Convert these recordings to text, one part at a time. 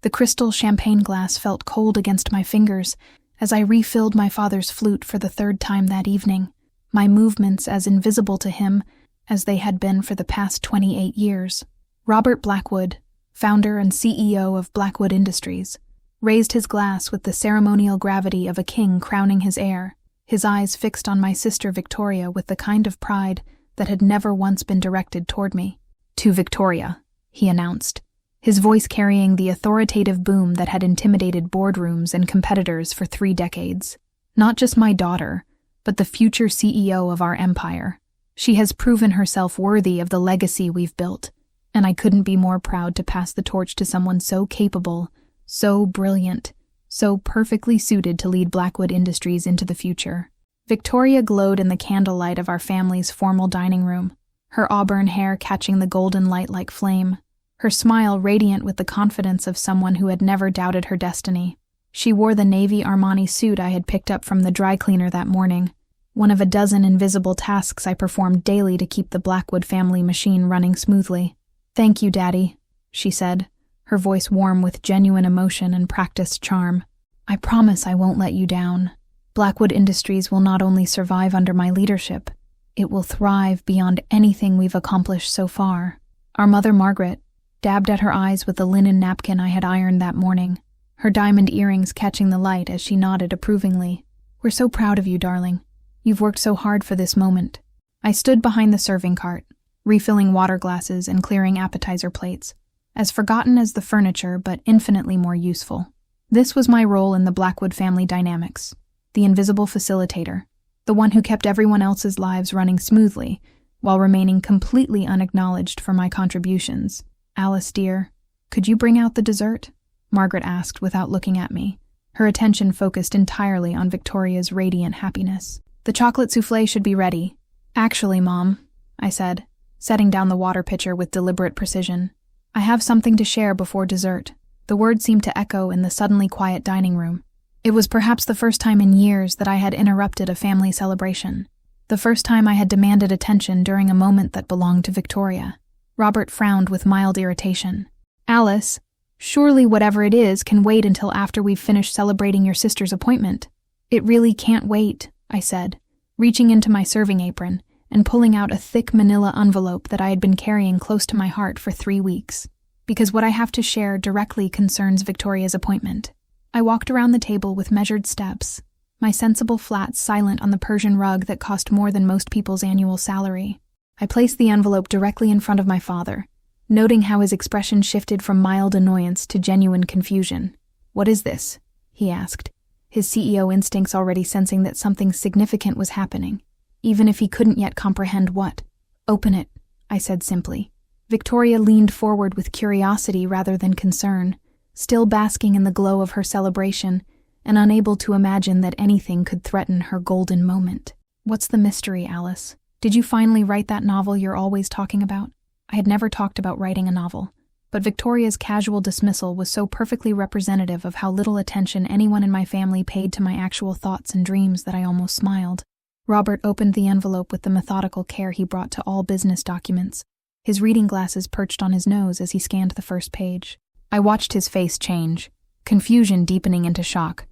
The crystal champagne glass felt cold against my fingers as I refilled my father's flute for the third time that evening, my movements as invisible to him as they had been for the past 28 years. Robert Blackwood, founder and CEO of Blackwood Industries, raised his glass with the ceremonial gravity of a king crowning his heir, his eyes fixed on my sister Victoria with the kind of pride that had never once been directed toward me. "To Victoria," he announced, his voice carrying the authoritative boom that had intimidated boardrooms and competitors for 3 decades. "Not just my daughter, but the future CEO of our empire. She has proven herself worthy of the legacy we've built, and I couldn't be more proud to pass the torch to someone so capable, so brilliant, so perfectly suited to lead Blackwood Industries into the future." Victoria glowed in the candlelight of our family's formal dining room, her auburn hair catching the golden light like flame, her smile radiant with the confidence of someone who had never doubted her destiny. She wore the navy Armani suit I had picked up from the dry cleaner that morning, one of a dozen invisible tasks I performed daily to keep the Blackwood family machine running smoothly. "Thank you, Daddy," she said, her voice warm with genuine emotion and practiced charm. "I promise I won't let you down. Blackwood Industries will not only survive under my leadership, it will thrive beyond anything we've accomplished so far." Our mother, Margaret, dabbed at her eyes with the linen napkin I had ironed that morning, her diamond earrings catching the light as she nodded approvingly. "We're so proud of you, darling. You've worked so hard for this moment." I stood behind the serving cart, refilling water glasses and clearing appetizer plates, as forgotten as the furniture but infinitely more useful. This was my role in the Blackwood family dynamics, the invisible facilitator, the one who kept everyone else's lives running smoothly while remaining completely unacknowledged for my contributions. "Alice, dear, could you bring out the dessert?" Margaret asked without looking at me, her attention focused entirely on Victoria's radiant happiness. "The chocolate soufflé should be ready." "Actually, Mom," I said, setting down the water pitcher with deliberate precision, "I have something to share before dessert." The word seemed to echo in the suddenly quiet dining room. It was perhaps the first time in years that I had interrupted a family celebration, the first time I had demanded attention during a moment that belonged to Victoria. Robert frowned with mild irritation. "Alice, surely whatever it is can wait until after we've finished celebrating your sister's appointment." "It really can't wait," I said, reaching into my serving apron and pulling out a thick manila envelope that I had been carrying close to my heart for 3 weeks. "Because what I have to share directly concerns Victoria's appointment." I walked around the table with measured steps, my sensible flat silent on the Persian rug that cost more than most people's annual salary. I placed the envelope directly in front of my father, noting how his expression shifted from mild annoyance to genuine confusion. "What is this?" he asked, his CEO instincts already sensing that something significant was happening, even if he couldn't yet comprehend what. "Open it," I said simply. Victoria leaned forward with curiosity rather than concern, still basking in the glow of her celebration and unable to imagine that anything could threaten her golden moment. "What's the mystery, Alice? Did you finally write that novel you're always talking about?" I had never talked about writing a novel, but Victoria's casual dismissal was so perfectly representative of how little attention anyone in my family paid to my actual thoughts and dreams that I almost smiled. Robert opened the envelope with the methodical care he brought to all business documents, his reading glasses perched on his nose as he scanned the first page. I watched his face change, confusion deepening into shock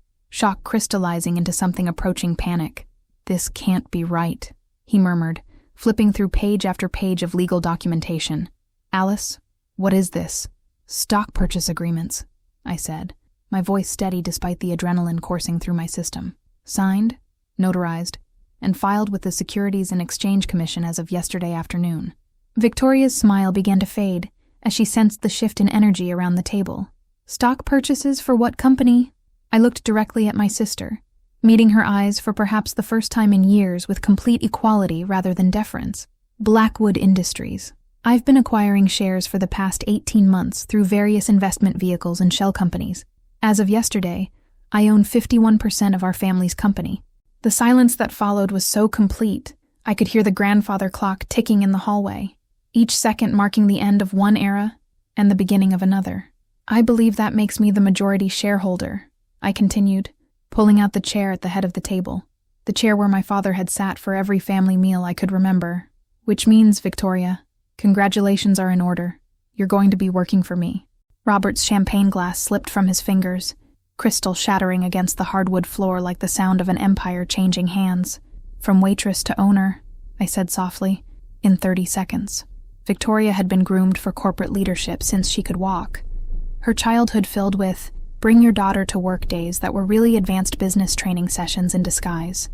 crystallizing into something approaching panic. "This can't be right," he murmured, flipping through page after page of legal documentation. "Alice, what is this?" "Stock purchase agreements," I said, my voice steady despite the adrenaline coursing through my system. "Signed, notarized, and filed with the Securities and Exchange Commission as of yesterday afternoon." Victoria's smile began to fade as she sensed the shift in energy around the table. "Stock purchases for what company?" I looked directly at my sister, meeting her eyes for perhaps the first time in years with complete equality rather than deference. "Blackwood Industries. I've been acquiring shares for the past 18 months through various investment vehicles and shell companies. As of yesterday, I own 51% of our family's company." The silence that followed was so complete, I could hear the grandfather clock ticking in the hallway, each second marking the end of one era and the beginning of another. "I believe that makes me the majority shareholder," I continued, pulling out the chair at the head of the table, the chair where my father had sat for every family meal I could remember. "Which means, Victoria, congratulations are in order. You're going to be working for me." Robert's champagne glass slipped from his fingers, crystal shattering against the hardwood floor like the sound of an empire changing hands. "From waitress to owner," I said softly, "in 30 seconds. Victoria had been groomed for corporate leadership since she could walk. Her childhood filled with bring your daughter to work days that were really advanced business training sessions in disguise.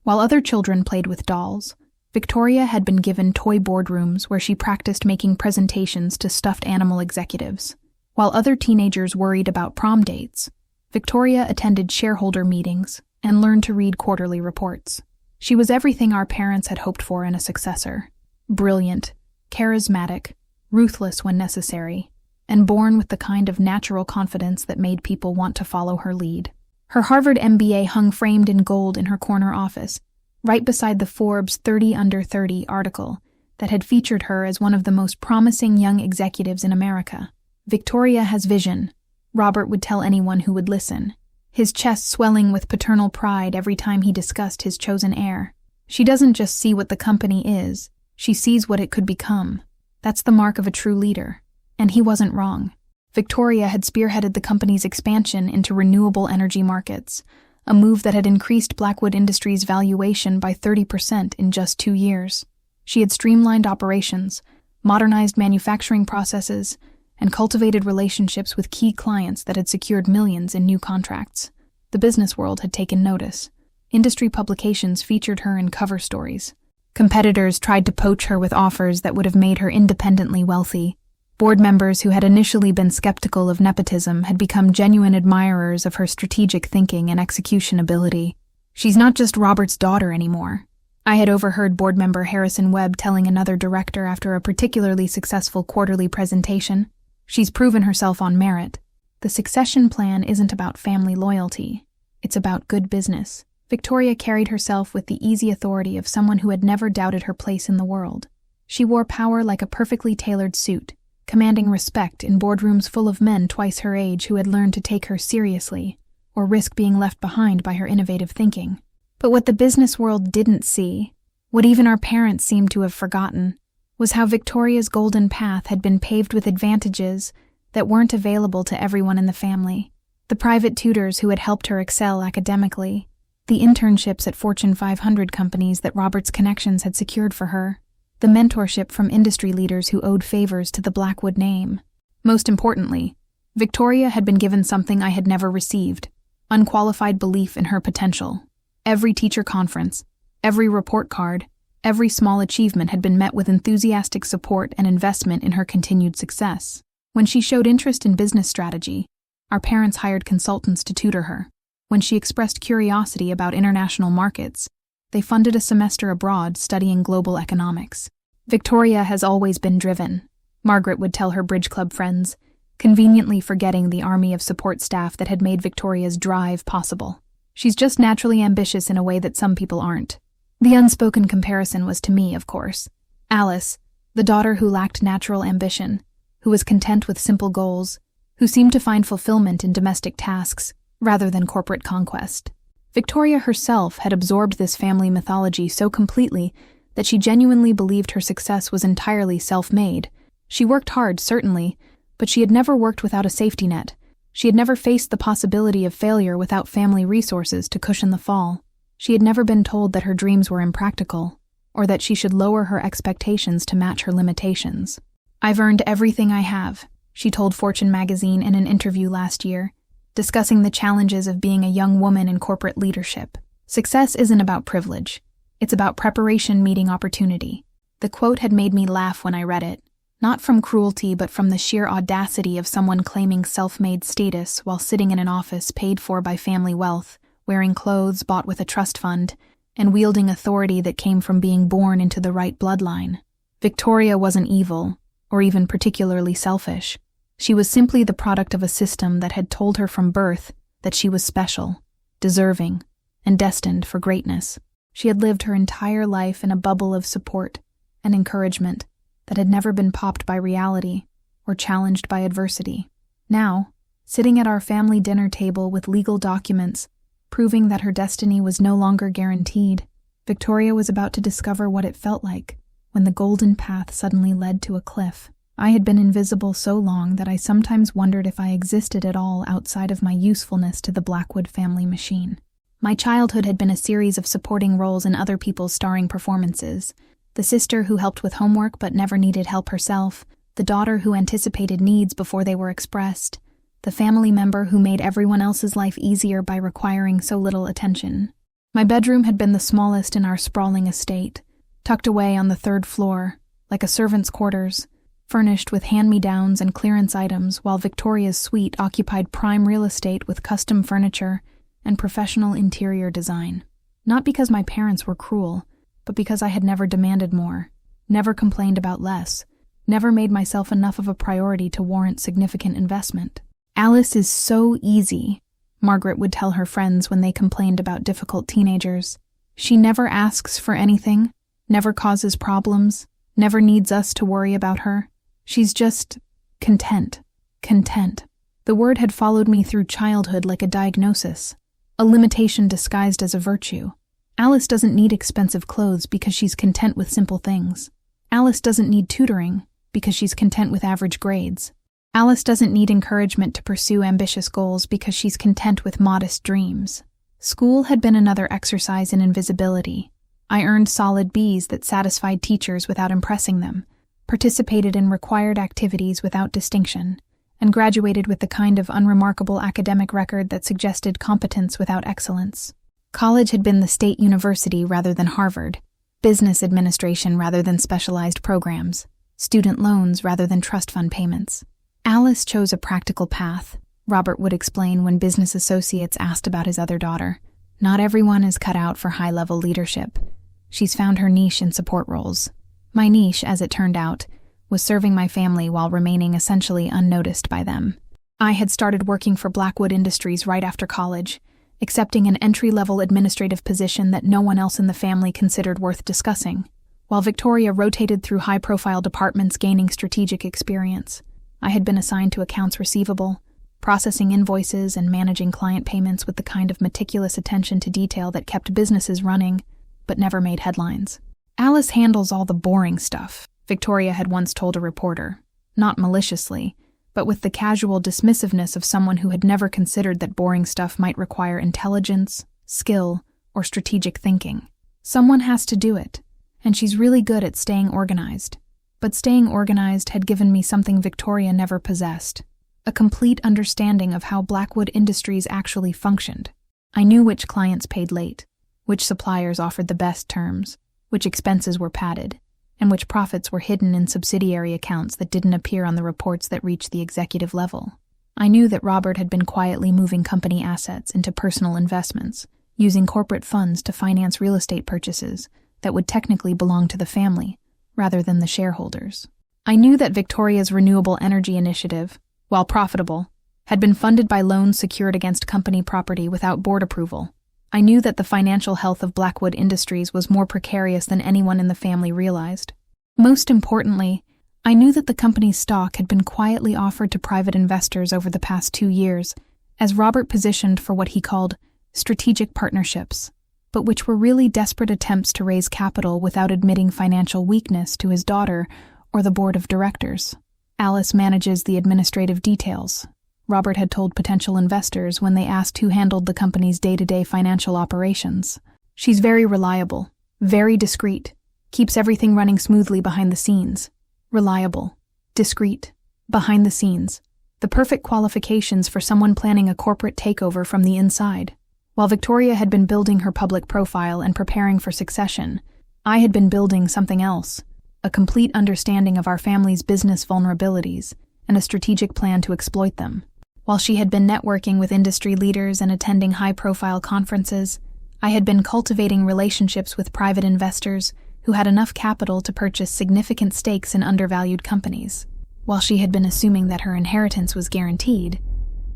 While other children played with dolls, Victoria had been given toy boardrooms where she practiced making presentations to stuffed animal executives. While other teenagers worried about prom dates, Victoria attended shareholder meetings and learned to read quarterly reports. She was everything our parents had hoped for in a successor: brilliant, charismatic, ruthless when necessary, and born with the kind of natural confidence that made people want to follow her lead. Her Harvard MBA hung framed in gold in her corner office, right beside the Forbes 30 Under 30 article that had featured her as one of the most promising young executives in America. "Victoria has vision," Robert would tell anyone who would listen, his chest swelling with paternal pride every time he discussed his chosen heir. "She doesn't just see what the company is, she sees what it could become. That's the mark of a true leader." And he wasn't wrong. Victoria had spearheaded the company's expansion into renewable energy markets, a move that had increased Blackwood Industries' valuation by 30% in just 2 years. She had streamlined operations, modernized manufacturing processes, and cultivated relationships with key clients that had secured millions in new contracts. The business world had taken notice. Industry publications featured her in cover stories. Competitors tried to poach her with offers that would have made her independently wealthy. Board members who had initially been skeptical of nepotism had become genuine admirers of her strategic thinking and execution ability. "She's not just Robert's daughter anymore," I had overheard board member Harrison Webb telling another director after a particularly successful quarterly presentation. "She's proven herself on merit. The succession plan isn't about family loyalty. It's about good business." Victoria carried herself with the easy authority of someone who had never doubted her place in the world. She wore power like a perfectly tailored suit, commanding respect in boardrooms full of men twice her age who had learned to take her seriously or risk being left behind by her innovative thinking. But what the business world didn't see, what even our parents seemed to have forgotten, was how Victoria's golden path had been paved with advantages that weren't available to everyone in the family. The private tutors who had helped her excel academically, the internships at Fortune 500 companies that Robert's connections had secured for her, the mentorship from industry leaders who owed favors to the Blackwood name. Most importantly, Victoria had been given something I had never received: unqualified belief in her potential. Every teacher conference, every report card, every small achievement had been met with enthusiastic support and investment in her continued success. When she showed interest in business strategy, our parents hired consultants to tutor her. When she expressed curiosity about international markets, they funded a semester abroad studying global economics. "Victoria has always been driven," Margaret would tell her bridge club friends, conveniently forgetting the army of support staff that had made Victoria's drive possible. "She's just naturally ambitious in a way that some people aren't." The unspoken comparison was to me, of course. Alice, the daughter who lacked natural ambition, who was content with simple goals, who seemed to find fulfillment in domestic tasks rather than corporate conquest. Victoria herself had absorbed this family mythology so completely that she genuinely believed her success was entirely self-made. She worked hard, certainly, but she had never worked without a safety net. She had never faced the possibility of failure without family resources to cushion the fall. She had never been told that her dreams were impractical, or that she should lower her expectations to match her limitations. "I've earned everything I have," she told Fortune magazine in an interview last year, discussing the challenges of being a young woman in corporate leadership. "Success isn't about privilege. It's about preparation meeting opportunity." The quote had made me laugh when I read it, not from cruelty but from the sheer audacity of someone claiming self-made status while sitting in an office paid for by family wealth, wearing clothes bought with a trust fund, and wielding authority that came from being born into the right bloodline. Victoria wasn't evil, or even particularly selfish. She was simply the product of a system that had told her from birth that she was special, deserving, and destined for greatness. She had lived her entire life in a bubble of support and encouragement that had never been popped by reality or challenged by adversity. Now, sitting at our family dinner table with legal documents proving that her destiny was no longer guaranteed, Victoria was about to discover what it felt like when the golden path suddenly led to a cliff. I had been invisible so long that I sometimes wondered if I existed at all outside of my usefulness to the Blackwood family machine. My childhood had been a series of supporting roles in other people's starring performances. The sister who helped with homework but never needed help herself, the daughter who anticipated needs before they were expressed, the family member who made everyone else's life easier by requiring so little attention. My bedroom had been the smallest in our sprawling estate, tucked away on the 3rd floor, like a servant's quarters, furnished with hand-me-downs and clearance items, while Victoria's suite occupied prime real estate with custom furniture and professional interior design. Not because my parents were cruel, but because I had never demanded more, never complained about less, never made myself enough of a priority to warrant significant investment. "Alice is so easy," Margaret would tell her friends when they complained about difficult teenagers. "She never asks for anything, never causes problems, never needs us to worry about her. She's just content." Content. The word had followed me through childhood like a diagnosis, a limitation disguised as a virtue. Alice doesn't need expensive clothes because she's content with simple things. Alice doesn't need tutoring because she's content with average grades. Alice doesn't need encouragement to pursue ambitious goals because she's content with modest dreams. School had been another exercise in invisibility. I earned solid B's that satisfied teachers without impressing them, participated in required activities without distinction, and graduated with the kind of unremarkable academic record that suggested competence without excellence. College had been the state university rather than Harvard, business administration rather than specialized programs, student loans rather than trust fund payments. Alice chose a practical path, Robert would explain when business associates asked about his other daughter. Not everyone is cut out for high-level leadership. She's found her niche in support roles. My niche, as it turned out, was serving my family while remaining essentially unnoticed by them. I had started working for Blackwood Industries right after college, accepting an entry-level administrative position that no one else in the family considered worth discussing, while Victoria rotated through high-profile departments gaining strategic experience. I had been assigned to accounts receivable, processing invoices and managing client payments with the kind of meticulous attention to detail that kept businesses running, but never made headlines. "Alice handles all the boring stuff," Victoria had once told a reporter, not maliciously, but with the casual dismissiveness of someone who had never considered that boring stuff might require intelligence, skill, or strategic thinking. Someone has to do it, and she's really good at staying organized. But staying organized had given me something Victoria never possessed, a complete understanding of how Blackwood Industries actually functioned. I knew which clients paid late, which suppliers offered the best terms, which expenses were padded, and which profits were hidden in subsidiary accounts that didn't appear on the reports that reached the executive level. I knew that Robert had been quietly moving company assets into personal investments, using corporate funds to finance real estate purchases that would technically belong to the family, rather than the shareholders. I knew that Victoria's renewable energy initiative, while profitable, had been funded by loans secured against company property without board approval. I knew that the financial health of Blackwood Industries was more precarious than anyone in the family realized. Most importantly, I knew that the company's stock had been quietly offered to private investors over the past 2 years, as Robert positioned for what he called strategic partnerships, but which were really desperate attempts to raise capital without admitting financial weakness to his daughter or the board of directors. "Alice manages the administrative details," Robert had told potential investors when they asked who handled the company's day-to-day financial operations. "She's very reliable, very discreet, keeps everything running smoothly behind the scenes." Reliable, discreet, behind the scenes. The perfect qualifications for someone planning a corporate takeover from the inside. While Victoria had been building her public profile and preparing for succession, I had been building something else, a complete understanding of our family's business vulnerabilities and a strategic plan to exploit them. While she had been networking with industry leaders and attending high-profile conferences, I had been cultivating relationships with private investors who had enough capital to purchase significant stakes in undervalued companies. While she had been assuming that her inheritance was guaranteed,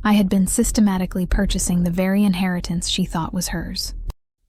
I had been systematically purchasing the very inheritance she thought was hers.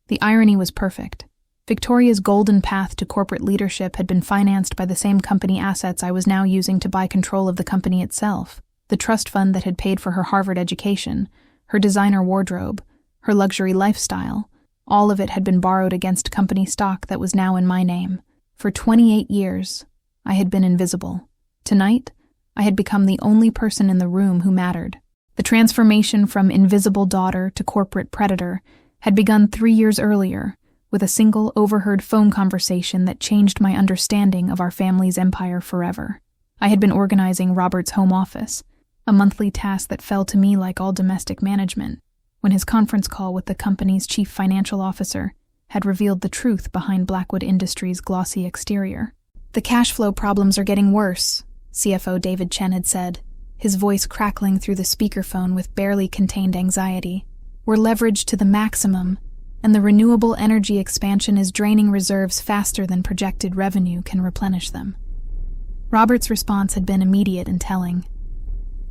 The irony was perfect. Victoria's golden path to corporate leadership had been financed by the same company assets I was now using to buy control of the company itself. The trust fund that had paid for her Harvard education, her designer wardrobe, her luxury lifestyle, all of it had been borrowed against company stock that was now in my name. For 28 years, I had been invisible, Tonight, I had become the only person in the room who mattered. The transformation from invisible daughter to corporate predator had begun 3 years earlier, with a single overheard phone conversation that changed my understanding of our family's empire forever. I had been organizing Robert's home office, a monthly task that fell to me like all domestic management, when his conference call with the company's chief financial officer had revealed the truth behind Blackwood Industries' glossy exterior. "The cash flow problems are getting worse," CFO David Chen had said, his voice crackling through the speakerphone with barely contained anxiety. "We're leveraged to the maximum, and the renewable energy expansion is draining reserves faster than projected revenue can replenish them." Robert's response had been immediate and telling.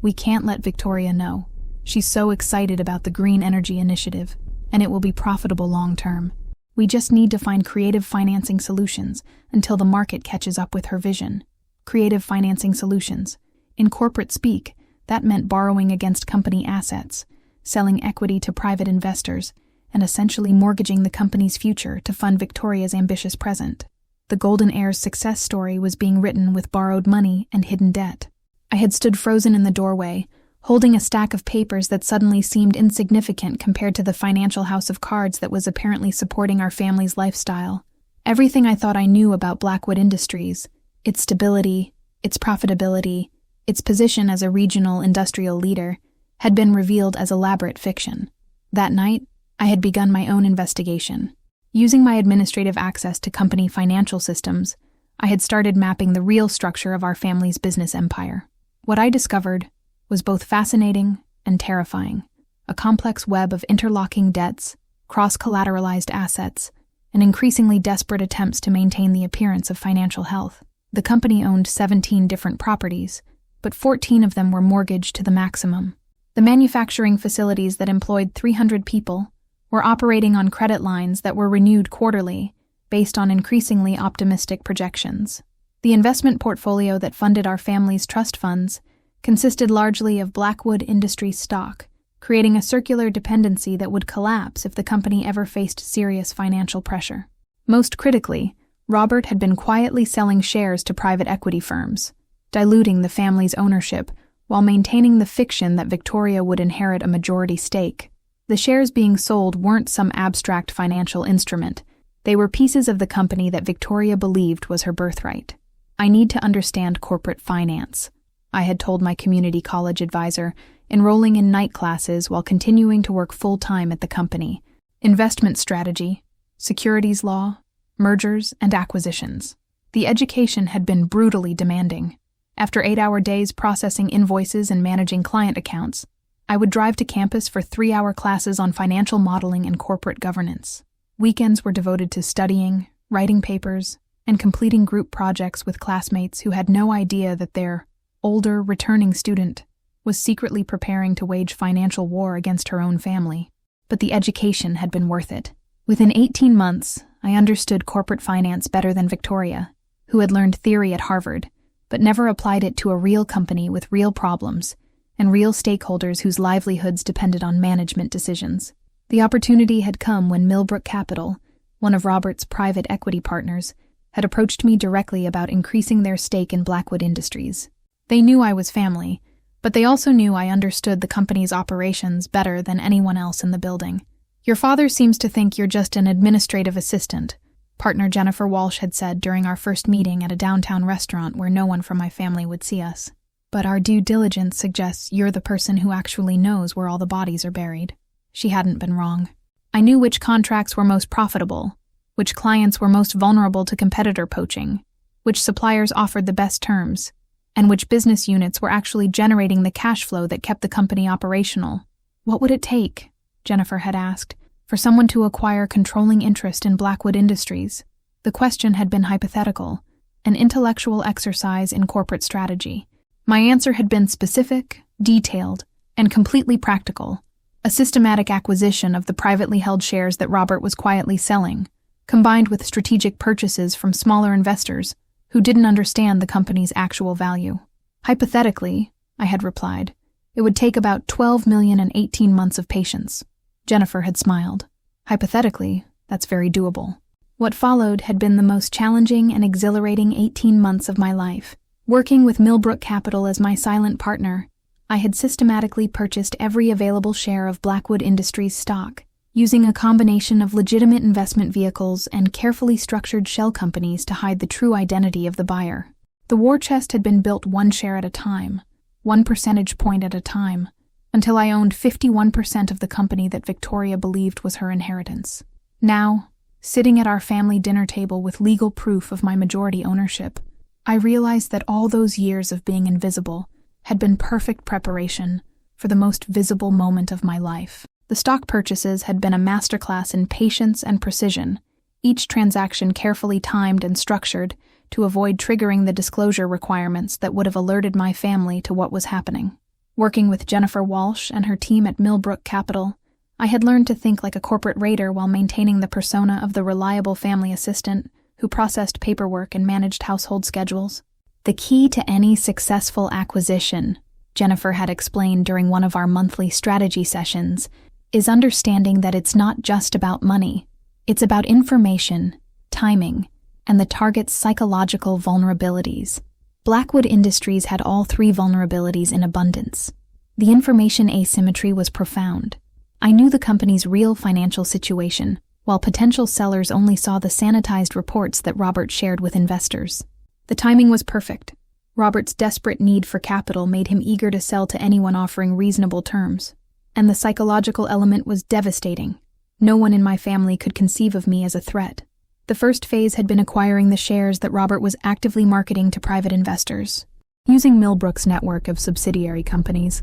"We can't let Victoria know. She's so excited about the green energy initiative, and it will be profitable long-term. We just need to find creative financing solutions until the market catches up with her vision." Creative financing solutions. In corporate speak, that meant borrowing against company assets, selling equity to private investors, and essentially mortgaging the company's future to fund Victoria's ambitious present. The Golden Heir's success story was being written with borrowed money and hidden debt. I had stood frozen in the doorway, holding a stack of papers that suddenly seemed insignificant compared to the financial house of cards that was apparently supporting our family's lifestyle. Everything I thought I knew about Blackwood Industries, its stability, its profitability, its position as a regional industrial leader, had been revealed as elaborate fiction. That night, I had begun my own investigation. Using my administrative access to company financial systems, I had started mapping the real structure of our family's business empire. What I discovered was both fascinating and terrifying, a complex web of interlocking debts, cross-collateralized assets, and increasingly desperate attempts to maintain the appearance of financial health. The company owned 17 different properties, but 14 of them were mortgaged to the maximum. The manufacturing facilities that employed 300 people were operating on credit lines that were renewed quarterly, based on increasingly optimistic projections. The investment portfolio that funded our family's trust funds consisted largely of Blackwood Industries stock, creating a circular dependency that would collapse if the company ever faced serious financial pressure. Most critically, Robert had been quietly selling shares to private equity firms, diluting the family's ownership while maintaining the fiction that Victoria would inherit a majority stake. The shares being sold weren't some abstract financial instrument. They were pieces of the company that Victoria believed was her birthright. "I need to understand corporate finance," I had told my community college advisor, enrolling in night classes while continuing to work full-time at the company. Investment strategy, securities law, mergers and acquisitions. The education had been brutally demanding. After 8-hour days processing invoices and managing client accounts, I would drive to campus for 3-hour classes on financial modeling and corporate governance. Weekends were devoted to studying, writing papers, and completing group projects with classmates who had no idea that their older, returning student was secretly preparing to wage financial war against her own family. But the education had been worth it. Within 18 months, I understood corporate finance better than Victoria, who had learned theory at Harvard, but never applied it to a real company with real problems and real stakeholders whose livelihoods depended on management decisions. The opportunity had come when Millbrook Capital, one of Robert's private equity partners, had approached me directly about increasing their stake in Blackwood Industries. They knew I was family, but they also knew I understood the company's operations better than anyone else in the building. "Your father seems to think you're just an administrative assistant," partner Jennifer Walsh had said during our first meeting at a downtown restaurant where no one from my family would see us. "But our due diligence suggests you're the person who actually knows where all the bodies are buried." She hadn't been wrong. I knew which contracts were most profitable, which clients were most vulnerable to competitor poaching, which suppliers offered the best terms, and which business units were actually generating the cash flow that kept the company operational. "What would it take," Jennifer had asked, "for someone to acquire controlling interest in Blackwood Industries?" The question had been hypothetical, an intellectual exercise in corporate strategy. My answer had been specific, detailed, and completely practical. A systematic acquisition of the privately held shares that Robert was quietly selling, combined with strategic purchases from smaller investors who didn't understand the company's actual value. Hypothetically, I had replied, it would take about 12 million and 18 months of patience. Jennifer had smiled. Hypothetically, that's very doable. What followed had been the most challenging and exhilarating 18 months of my life. Working with Millbrook Capital as my silent partner, I had systematically purchased every available share of Blackwood Industries stock, using a combination of legitimate investment vehicles and carefully structured shell companies to hide the true identity of the buyer. The war chest had been built one share at a time, 1 percentage point at a time, until I owned 51% of the company that Victoria believed was her inheritance. Now, sitting at our family dinner table with legal proof of my majority ownership, I realized that all those years of being invisible had been perfect preparation for the most visible moment of my life. The stock purchases had been a masterclass in patience and precision, each transaction carefully timed and structured to avoid triggering the disclosure requirements that would have alerted my family to what was happening. Working with Jennifer Walsh and her team at Millbrook Capital, I had learned to think like a corporate raider while maintaining the persona of the reliable family assistant who processed paperwork and managed household schedules. The key to any successful acquisition, Jennifer had explained during one of our monthly strategy sessions, is understanding that it's not just about money. It's about information, timing, and the target's psychological vulnerabilities. Blackwood Industries had all three vulnerabilities in abundance. The information asymmetry was profound. I knew the company's real financial situation, while potential sellers only saw the sanitized reports that Robert shared with investors. The timing was perfect. Robert's desperate need for capital made him eager to sell to anyone offering reasonable terms. And the psychological element was devastating. No one in my family could conceive of me as a threat. The first phase had been acquiring the shares that Robert was actively marketing to private investors. Using Millbrook's network of subsidiary companies,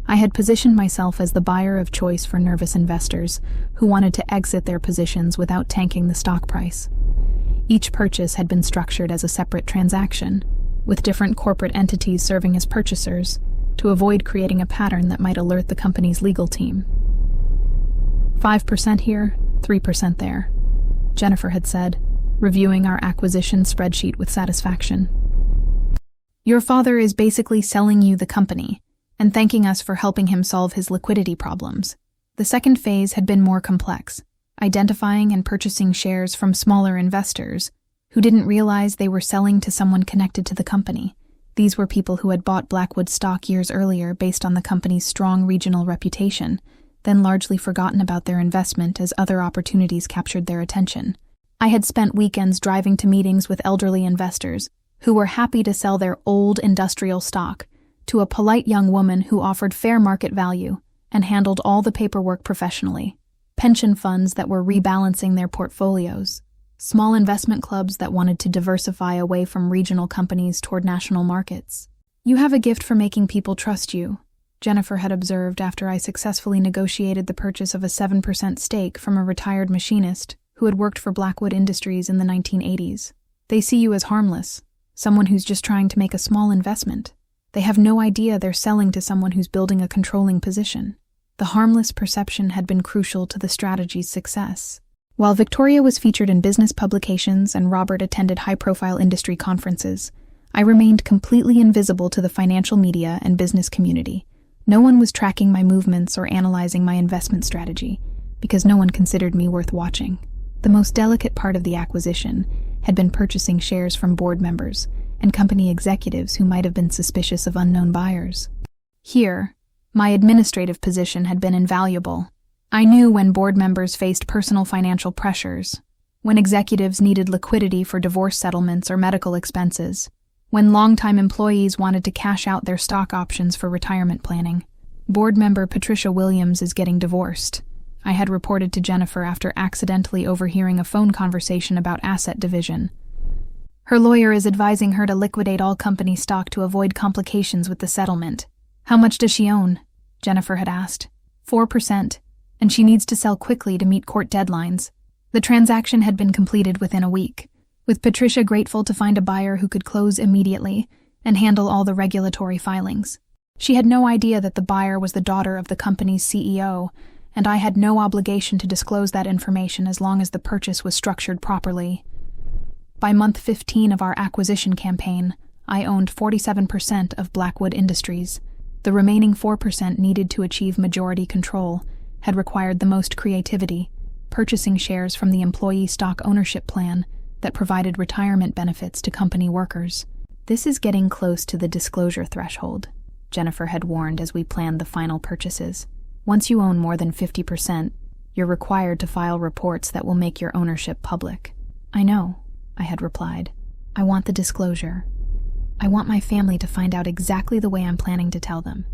I had positioned myself as the buyer of choice for nervous investors who wanted to exit their positions without tanking the stock price. Each purchase had been structured as a separate transaction, with different corporate entities serving as purchasers, to avoid creating a pattern that might alert the company's legal team. 5% here, 3% there, Jennifer had said, reviewing our acquisition spreadsheet with satisfaction. Your father is basically selling you the company and thanking us for helping him solve his liquidity problems. The second phase had been more complex, identifying and purchasing shares from smaller investors who didn't realize they were selling to someone connected to the company. These were people who had bought Blackwood stock years earlier based on the company's strong regional reputation, then largely forgotten about their investment as other opportunities captured their attention. I had spent weekends driving to meetings with elderly investors who were happy to sell their old industrial stock to a polite young woman who offered fair market value and handled all the paperwork professionally. Pension funds that were rebalancing their portfolios. Small investment clubs that wanted to diversify away from regional companies toward national markets. You have a gift for making people trust you, Jennifer had observed after I successfully negotiated the purchase of a 7% stake from a retired machinist who had worked for Blackwood Industries in the 1980s. They see you as harmless, someone who's just trying to make a small investment. They have no idea they're selling to someone who's building a controlling position. The harmless perception had been crucial to the strategy's success. While Victoria was featured in business publications and Robert attended high-profile industry conferences, I remained completely invisible to the financial media and business community. No one was tracking my movements or analyzing my investment strategy, because no one considered me worth watching. The most delicate part of the acquisition had been purchasing shares from board members and company executives who might have been suspicious of unknown buyers. Here, my administrative position had been invaluable. I knew when board members faced personal financial pressures, when executives needed liquidity for divorce settlements or medical expenses, when longtime employees wanted to cash out their stock options for retirement planning. Board member Patricia Williams is getting divorced, I had reported to Jennifer after accidentally overhearing a phone conversation about asset division. Her lawyer is advising her to liquidate all company stock to avoid complications with the settlement. How much does she own? Jennifer had asked. 4%. And she needs to sell quickly to meet court deadlines. The transaction had been completed within a week, with Patricia grateful to find a buyer who could close immediately and handle all the regulatory filings. She had no idea that the buyer was the daughter of the company's CEO, and I had no obligation to disclose that information as long as the purchase was structured properly. By month 15 of our acquisition campaign, I owned 47% of Blackwood Industries. The remaining 4% needed to achieve majority control had required the most creativity, purchasing shares from the employee stock ownership plan that provided retirement benefits to company workers. "This is getting close to the disclosure threshold," Jennifer had warned as we planned the final purchases. "Once you own more than 50%, you're required to file reports that will make your ownership public." "I know," I had replied. "I want the disclosure. I want my family to find out exactly the way I'm planning to tell them."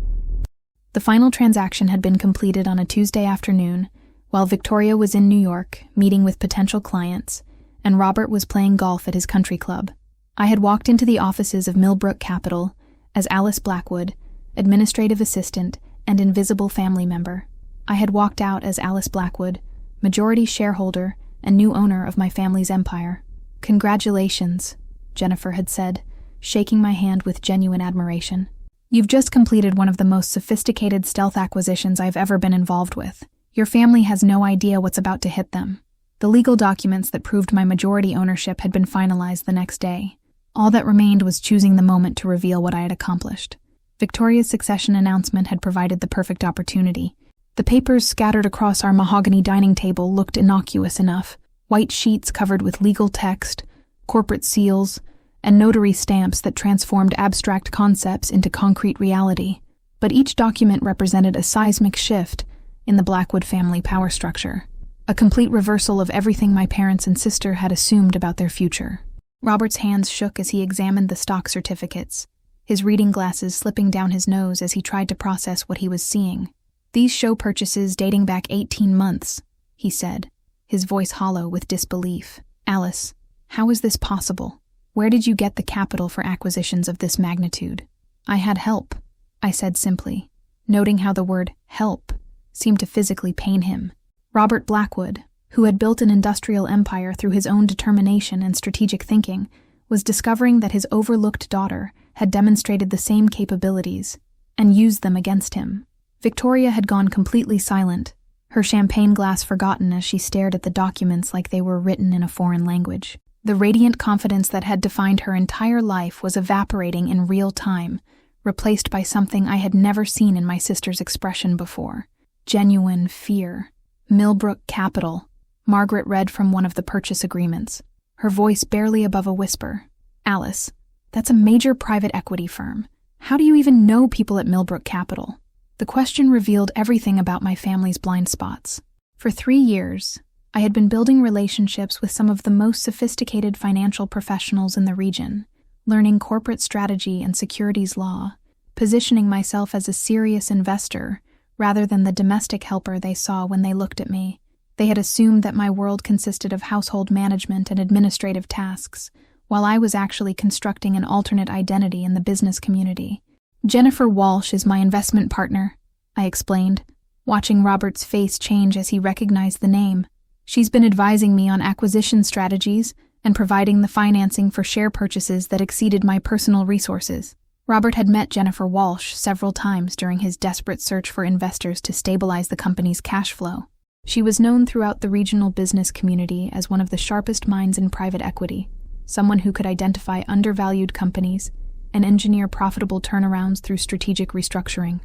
The final transaction had been completed on a Tuesday afternoon, while Victoria was in New York, meeting with potential clients, and Robert was playing golf at his country club. I had walked into the offices of Millbrook Capital as Alice Blackwood, administrative assistant and invisible family member. I had walked out as Alice Blackwood, majority shareholder and new owner of my family's empire. "Congratulations," Jennifer had said, shaking my hand with genuine admiration. "You've just completed one of the most sophisticated stealth acquisitions I've ever been involved with. Your family has no idea what's about to hit them." The legal documents that proved my majority ownership had been finalized the next day. All that remained was choosing the moment to reveal what I had accomplished. Victoria's succession announcement had provided the perfect opportunity. The papers scattered across our mahogany dining table looked innocuous enough: white sheets covered with legal text, corporate seals, and notary stamps that transformed abstract concepts into concrete reality. But each document represented a seismic shift in the Blackwood family power structure, a complete reversal of everything my parents and sister had assumed about their future. Robert's hands shook as he examined the stock certificates, his reading glasses slipping down his nose as he tried to process what he was seeing. "These show purchases dating back 18 months, he said, his voice hollow with disbelief. "Alice, how is this possible? Where did you get the capital for acquisitions of this magnitude?" "I had help," I said simply, noting how the word help seemed to physically pain him. Robert Blackwood, who had built an industrial empire through his own determination and strategic thinking, was discovering that his overlooked daughter had demonstrated the same capabilities and used them against him. Victoria had gone completely silent, her champagne glass forgotten as she stared at the documents like they were written in a foreign language. The radiant confidence that had defined her entire life was evaporating in real time, replaced by something I had never seen in my sister's expression before: genuine fear. "Millbrook Capital," Margaret read from one of the purchase agreements, her voice barely above a whisper. "Alice, that's a major private equity firm. How do you even know people at Millbrook Capital?" The question revealed everything about my family's blind spots. For 3 years, I had been building relationships with some of the most sophisticated financial professionals in the region, learning corporate strategy and securities law, positioning myself as a serious investor rather than the domestic helper they saw when they looked at me. They had assumed that my world consisted of household management and administrative tasks, while I was actually constructing an alternate identity in the business community. "Jennifer Walsh is my investment partner," I explained, watching Robert's face change as he recognized the name. "She's been advising me on acquisition strategies and providing the financing for share purchases that exceeded my personal resources." Robert had met Jennifer Walsh several times during his desperate search for investors to stabilize the company's cash flow. She was known throughout the regional business community as one of the sharpest minds in private equity, someone who could identify undervalued companies and engineer profitable turnarounds through strategic restructuring.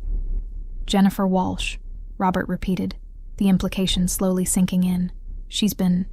"Jennifer Walsh," Robert repeated, the implication slowly sinking in. She's been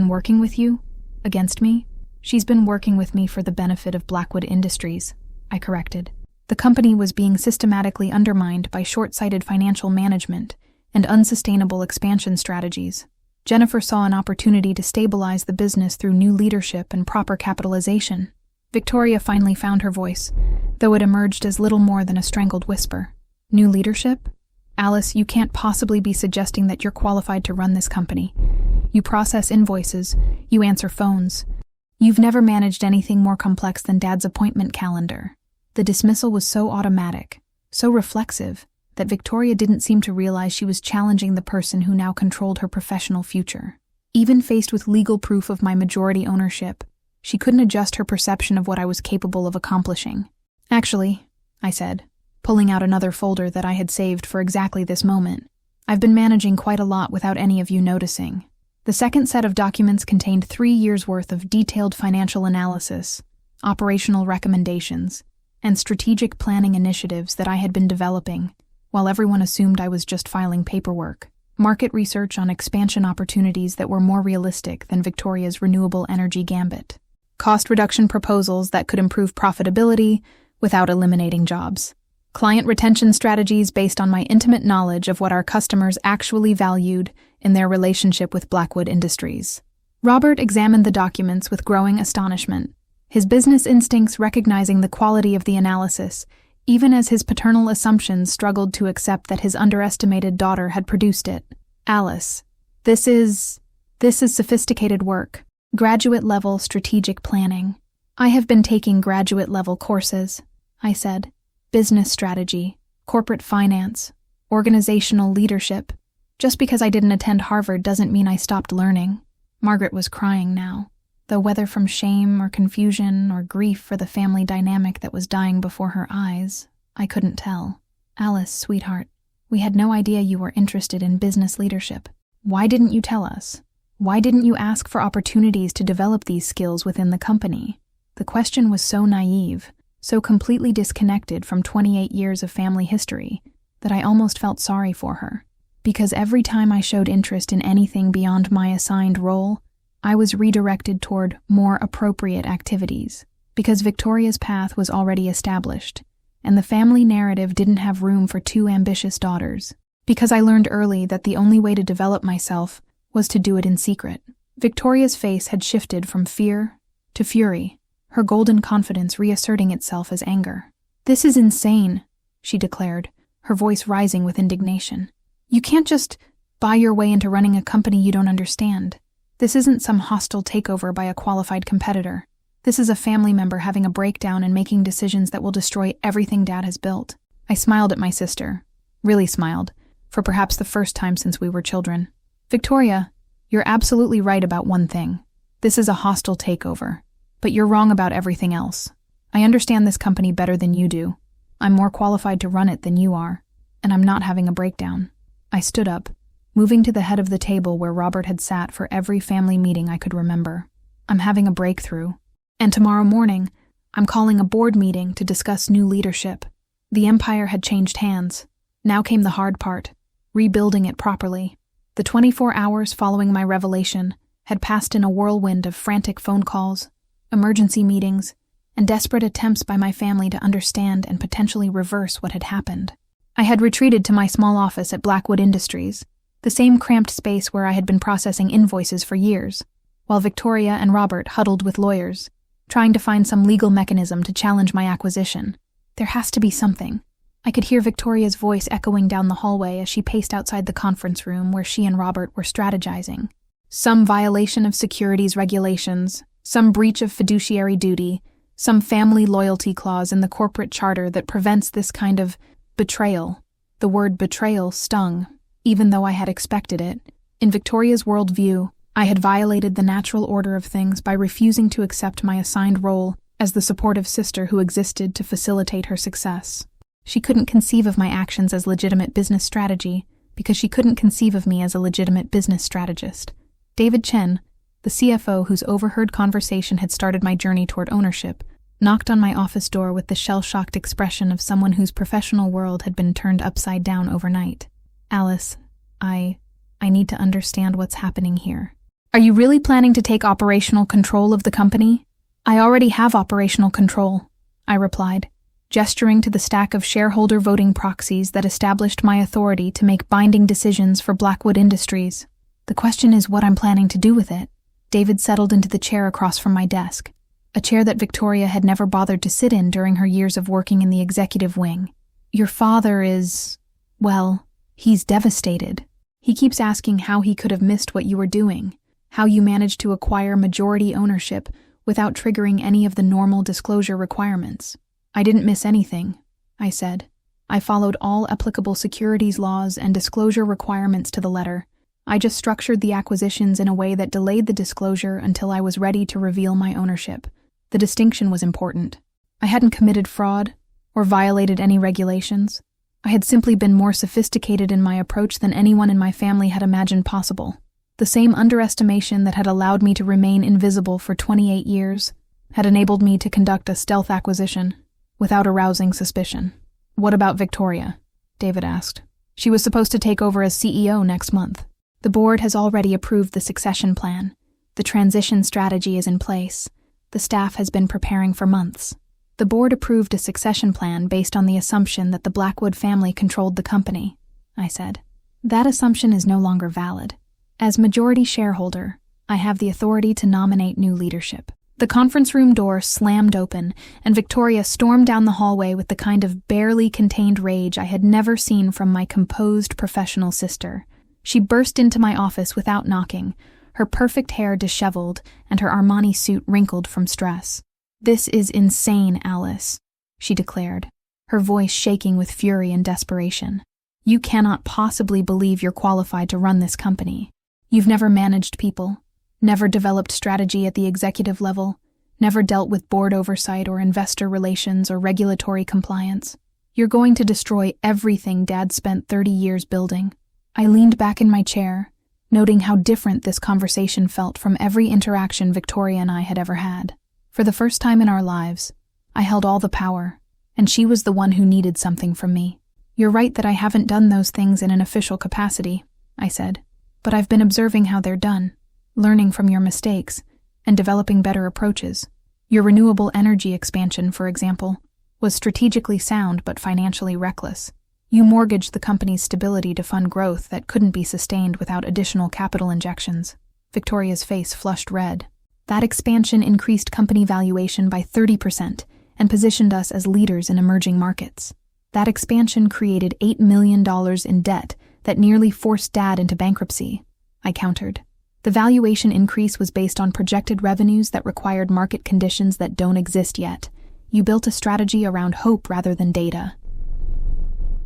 working with you? Against me?" "She's been working with me for the benefit of Blackwood Industries," I corrected. The company was being systematically undermined by short-sighted financial management and unsustainable expansion strategies. Jennifer saw an opportunity to stabilize the business through new leadership and proper capitalization. Victoria finally found her voice, though it emerged as little more than a strangled whisper. "New leadership? Alice, you can't possibly be suggesting that you're qualified to run this company. You process invoices, you answer phones. You've never managed anything more complex than Dad's appointment calendar." The dismissal was so automatic, so reflexive, that Victoria didn't seem to realize she was challenging the person who now controlled her professional future. Even faced with legal proof of my majority ownership, she couldn't adjust her perception of what I was capable of accomplishing. "Actually," I said, pulling out another folder that I had saved for exactly this moment, "I've been managing quite a lot without any of you noticing." The second set of documents contained 3 years' worth of detailed financial analysis, operational recommendations, and strategic planning initiatives that I had been developing, while everyone assumed I was just filing paperwork. Market research on expansion opportunities that were more realistic than Victoria's renewable energy gambit. cost reduction proposals that could improve profitability without eliminating jobs, client retention strategies based on my intimate knowledge of what our customers actually valued in their relationship with Blackwood Industries. Robert examined the documents with growing astonishment, his business instincts recognizing the quality of the analysis, even as his paternal assumptions struggled to accept that his underestimated daughter had produced it. Alice, this is sophisticated work, graduate-level strategic planning. I have been taking graduate-level courses, I said. Business strategy, corporate finance, organizational leadership. Just because I didn't attend Harvard doesn't mean I stopped learning. Margaret was crying now, though whether from shame or confusion or grief for the family dynamic that was dying before her eyes, I couldn't tell. Alice, sweetheart, we had no idea you were interested in business leadership. Why didn't you tell us? Why didn't you ask for opportunities to develop these skills within the company? The question was so naive, so completely disconnected from 28 years of family history, that I almost felt sorry for her. Because every time I showed interest in anything beyond my assigned role, I was redirected toward more appropriate activities. Because Victoria's path was already established, and the family narrative didn't have room for two ambitious daughters. Because I learned early that the only way to develop myself was to do it in secret. Victoria's face had shifted from fear to fury, her golden confidence reasserting itself as anger. "This is insane," she declared, her voice rising with indignation. "You can't just buy your way into running a company you don't understand. This isn't some hostile takeover by a qualified competitor. This is a family member having a breakdown and making decisions that will destroy everything Dad has built." I smiled at my sister, really smiled, for perhaps the first time since we were children. "Victoria, you're absolutely right about one thing. This is a hostile takeover, but you're wrong about everything else. I understand this company better than you do. I'm more qualified to run it than you are, and I'm not having a breakdown." I stood up, moving to the head of the table where Robert had sat for every family meeting I could remember. "I'm having a breakthrough, and tomorrow morning, I'm calling a board meeting to discuss new leadership." The empire had changed hands. Now came the hard part, rebuilding it properly. The 24 hours following my revelation had passed in a whirlwind of frantic phone calls, emergency meetings, and desperate attempts by my family to understand and potentially reverse what had happened. I had retreated to my small office at Blackwood Industries, the same cramped space where I had been processing invoices for years, while Victoria and Robert huddled with lawyers, trying to find some legal mechanism to challenge my acquisition. There has to be something. I could hear Victoria's voice echoing down the hallway as she paced outside the conference room where she and Robert were strategizing. Some violation of securities regulations, some breach of fiduciary duty, some family loyalty clause in the corporate charter that prevents this kind of betrayal. The word betrayal stung, even though I had expected it. In Victoria's worldview, I had violated the natural order of things by refusing to accept my assigned role as the supportive sister who existed to facilitate her success. She couldn't conceive of my actions as legitimate business strategy because she couldn't conceive of me as a legitimate business strategist. David Chen, the CFO whose overheard conversation had started my journey toward ownership, knocked on my office door with the shell-shocked expression of someone whose professional world had been turned upside down overnight. "Alice, I need to understand what's happening here. Are you really planning to take operational control of the company?" "I already have operational control," I replied, gesturing to the stack of shareholder voting proxies that established my authority to make binding decisions for Blackwood Industries. "The question is what I'm planning to do with it." David settled into the chair across from my desk, a chair that Victoria had never bothered to sit in during her years of working in the executive wing. "Your father is, well, he's devastated. He keeps asking how he could have missed what you were doing, how you managed to acquire majority ownership without triggering any of the normal disclosure requirements." "I didn't miss anything," I said. "I followed all applicable securities laws and disclosure requirements to the letter. I just structured the acquisitions in a way that delayed the disclosure until I was ready to reveal my ownership. The distinction was important. I hadn't committed fraud or violated any regulations. I had simply been more sophisticated in my approach than anyone in my family had imagined possible. The same underestimation that had allowed me to remain invisible for 28 years had enabled me to conduct a stealth acquisition without arousing suspicion." "What about Victoria?" David asked. "She was supposed to take over as CEO next month." "The board has already approved the succession plan. The transition strategy is in place. The staff has been preparing for months. The board approved a succession plan based on the assumption that the Blackwood family controlled the company, I said. That assumption is no longer valid. As majority shareholder, I have the authority to nominate new leadership. The conference room door slammed open, and Victoria stormed down the hallway with the kind of barely contained rage I had never seen from my composed professional sister. She burst into my office without knocking, her perfect hair disheveled and her Armani suit wrinkled from stress. "This is insane, Alice," she declared, her voice shaking with fury and desperation. "You cannot possibly believe you're qualified to run this company. You've never managed people, never developed strategy at the executive level, never dealt with board oversight or investor relations or regulatory compliance. You're going to destroy everything Dad spent 30 years building." I leaned back in my chair, noting how different this conversation felt from every interaction Victoria and I had ever had. For the first time in our lives, I held all the power, and she was the one who needed something from me. "You're right that I haven't done those things in an official capacity," I said, "but I've been observing how they're done, learning from your mistakes, and developing better approaches. Your renewable energy expansion, for example, was strategically sound but financially reckless. You mortgaged the company's stability to fund growth that couldn't be sustained without additional capital injections." Victoria's face flushed red. "That expansion increased company valuation by 30% and positioned us as leaders in emerging markets. That expansion created $8 million in debt that nearly forced Dad into bankruptcy," I countered. "The valuation increase was based on projected revenues that required market conditions that don't exist yet. You built a strategy around hope rather than data."